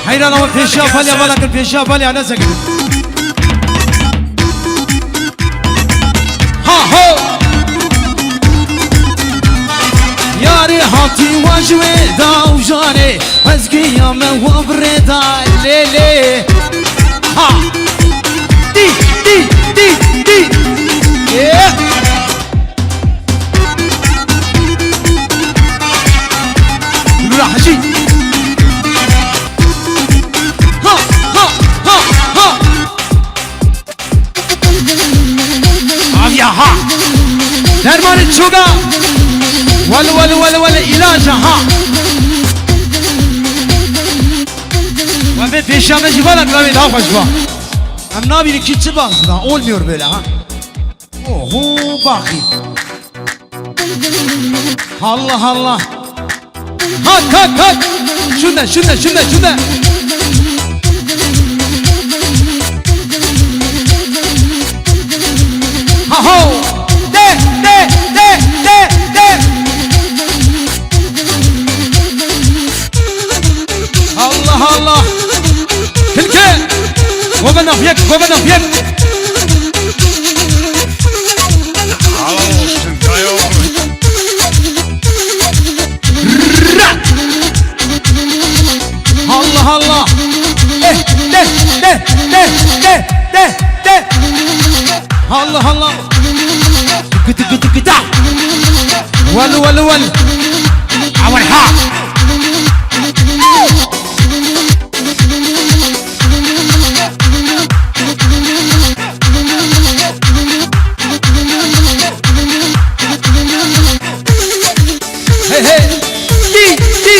حيران أول بيشا بالي أولك البيشا بالي أنا سكت ها هو ياري حاطي وجودا وجاري أزكي يا من وبردا ليلي ها دي دي دي دي راح اجي ها ها ها ها عافية ها درمان تشوغا ولا علاج ها وفي پیشامه جوالك لابد ها خوش با هم نابینی کی چه باز اول میور böyle ha oho باقی Allah Allah hak şunda ha ho de Allah tilke gobana fiyek Allah de Allah gıda wal awal ha hey di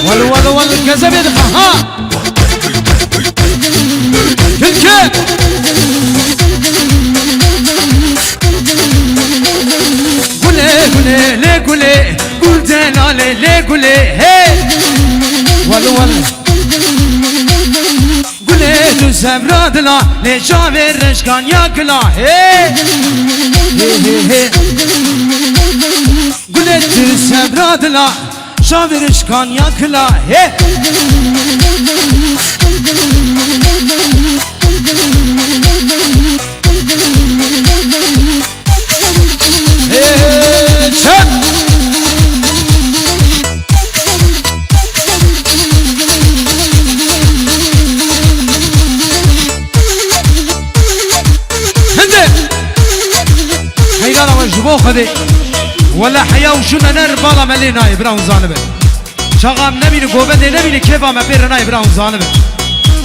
ولا كذا بيدخل ها تلك قولي قلت انا ليه قولي هي ولا قولي تسبرد لا لشافر رشكان ياكلا هي قولي تسبرد لا شافرش كان ياكلا هي هيقال وجبوه خذي ولا حياة وشنا نربالا ملينا إبراهيم زانبه شغام نبيني قوبنده نبيني كيفا ما بيرنا إبراهيم زانبه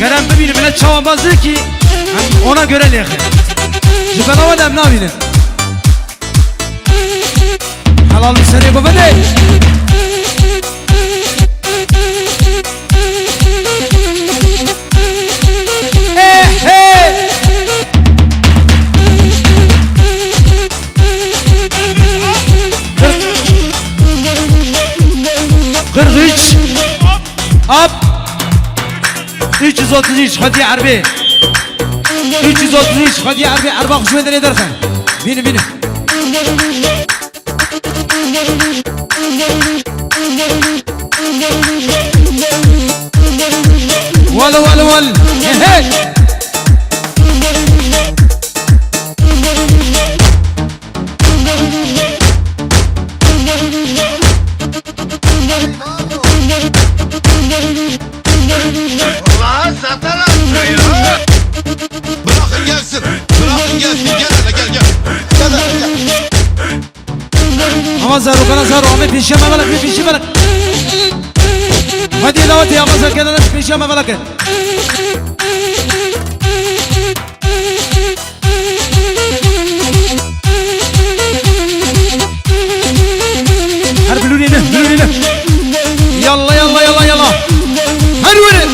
قرم ببيني ملت شوان بازده ki ona göre lexe جبنا ودم نبيني حلال سري قوبنده Up 333 خدي عربي 333 خدي عربي 24 درجة درخن بيني ولا هيك Bırakın gelsin gel ama zaru kana zaru ama pişeme balak hadi davati ama zakana pişeme balak her bülünü yalla her vere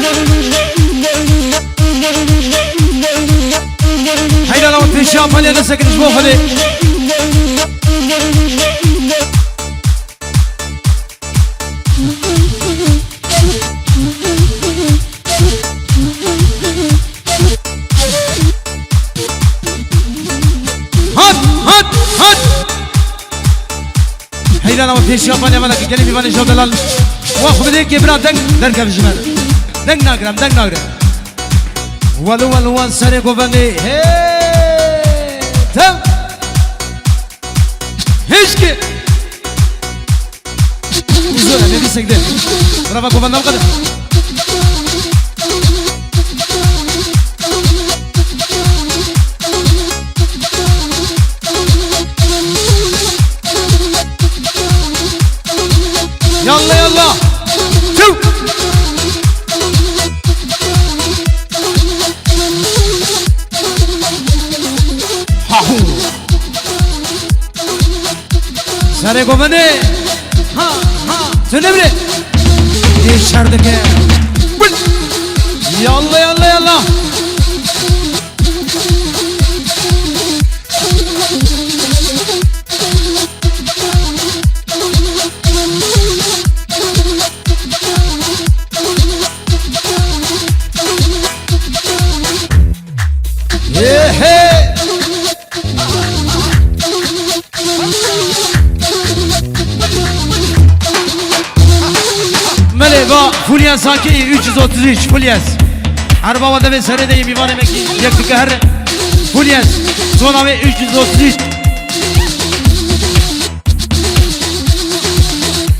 hayda lava pişem hadi da sakın bu hadi هيدا انا في شافان يا ملك كلمه فاني شو دلال واخو بدك يبرا دنگ درك بجمال دنگ ناگرم دنگ ناگرم ولو سر گوبندی هی تم هیچ کی زور ne desek de brava gobandam kadar يلا يلا شو هاهو ساري قومني ها سنبري ايش شردك يلا يلا يلا Meleva Fulyas Haki 333 Fulyas Araba ve Serede'yi mivan emekli yaktık her Fulyas Sonra ve 333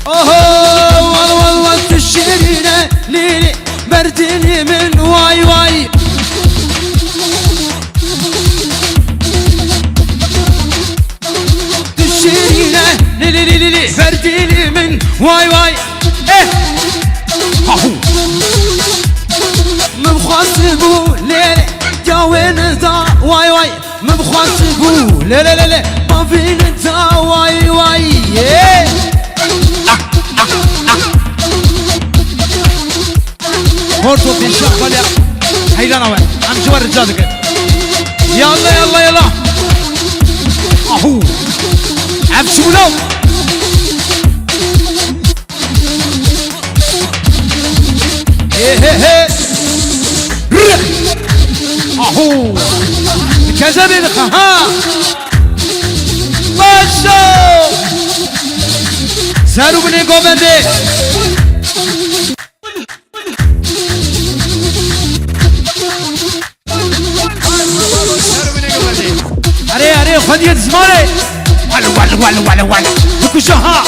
Oho val val düşlerine lili Berdilimin vay vay Düşlerine lili lili Berdilimin vay vay مبخاصبو ليلي جاوين انتا واي واي مبخاصبو ليلي ليلي ما فين انتا واي واي هورتو في الشغل يا هيدانا وين عم جوار رجالك يلا يلا يلا اهو عبشولو اهو كذا بيدخل ها باشو سارو بني قومندي اري خديت زماني ولا بكوشو ها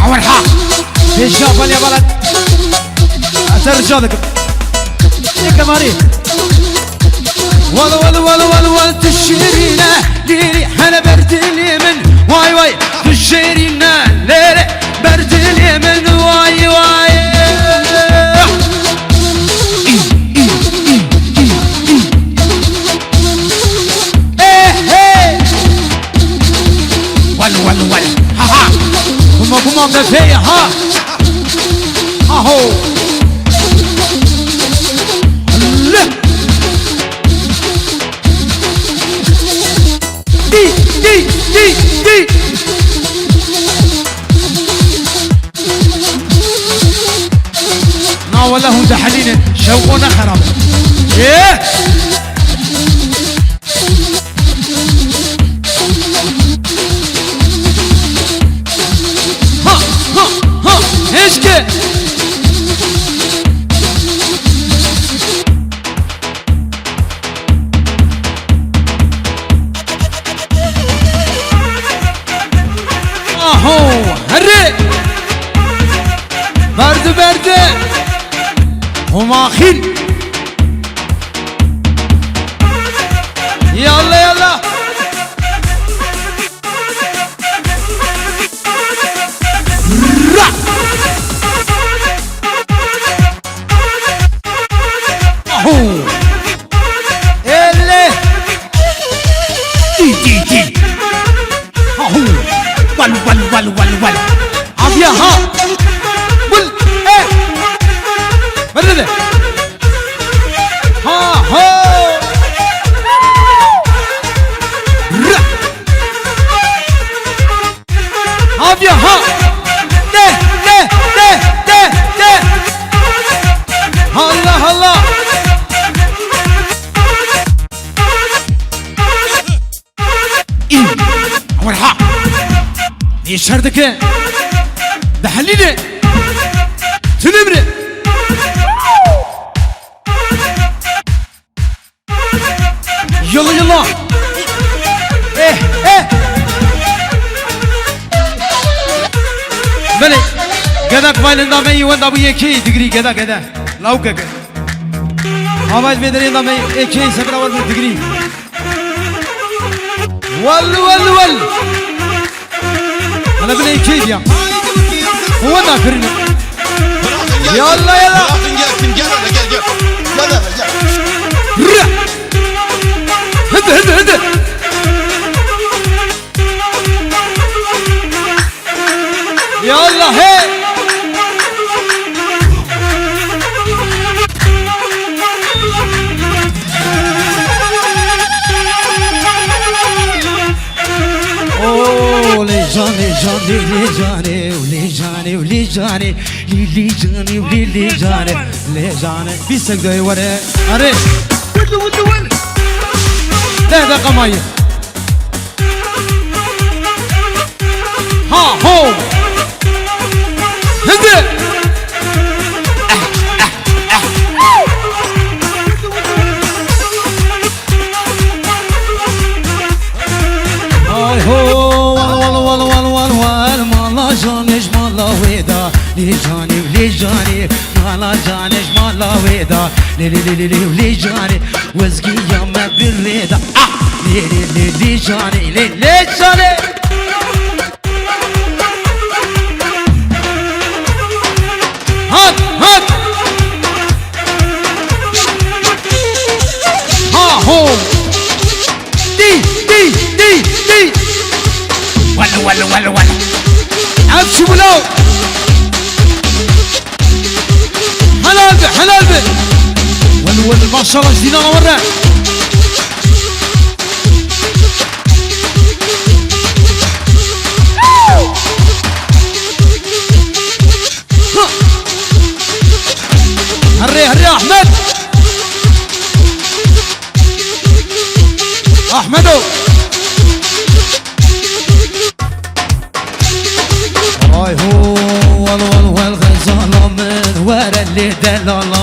اول ها في شافل يا بلد اثر رجالك يا كماري ولا تشيرينا ليلي حنا برد اليمن واي واي تشيرينا ليلي برد اليمن واي واي ولا ها هم فيا ها اهو دي ما ولا هم دحلين شوقنا خراب ايه ها ايش كده هري برد وماخين يلا يلا اهو اللي دي اهو ول عافية ها ول ايه برده ها عافية ها ده الله ايه اول ها يشردك دحليني تنمري يلا يلا ايه ايه بلي قدك بايلن دامي وندا بو يكي دغري قدا لاوكك آواز بدرين دامي يكي سبرا ور دغري ول انا بلي يكي يا هو ده فرنا يلا يلا Bırakın gelsin gel hele gel gel. Gel hele gel. هد يلا هي لي جاني بيسك دوي وري اري ول ده قماية ها هو هدي هو وال مالا جانش مالا ويدا لي جاني مالا جانش مالا ويدا لي جاني وزقي يما بالريدا لي جاني لي جاني هات ها هو دي ولا عبشي بلو حلال بي ول ما شاء الله جديد انا ورا هري احمدو هاي هو والغزالة من ورا اللي دلالة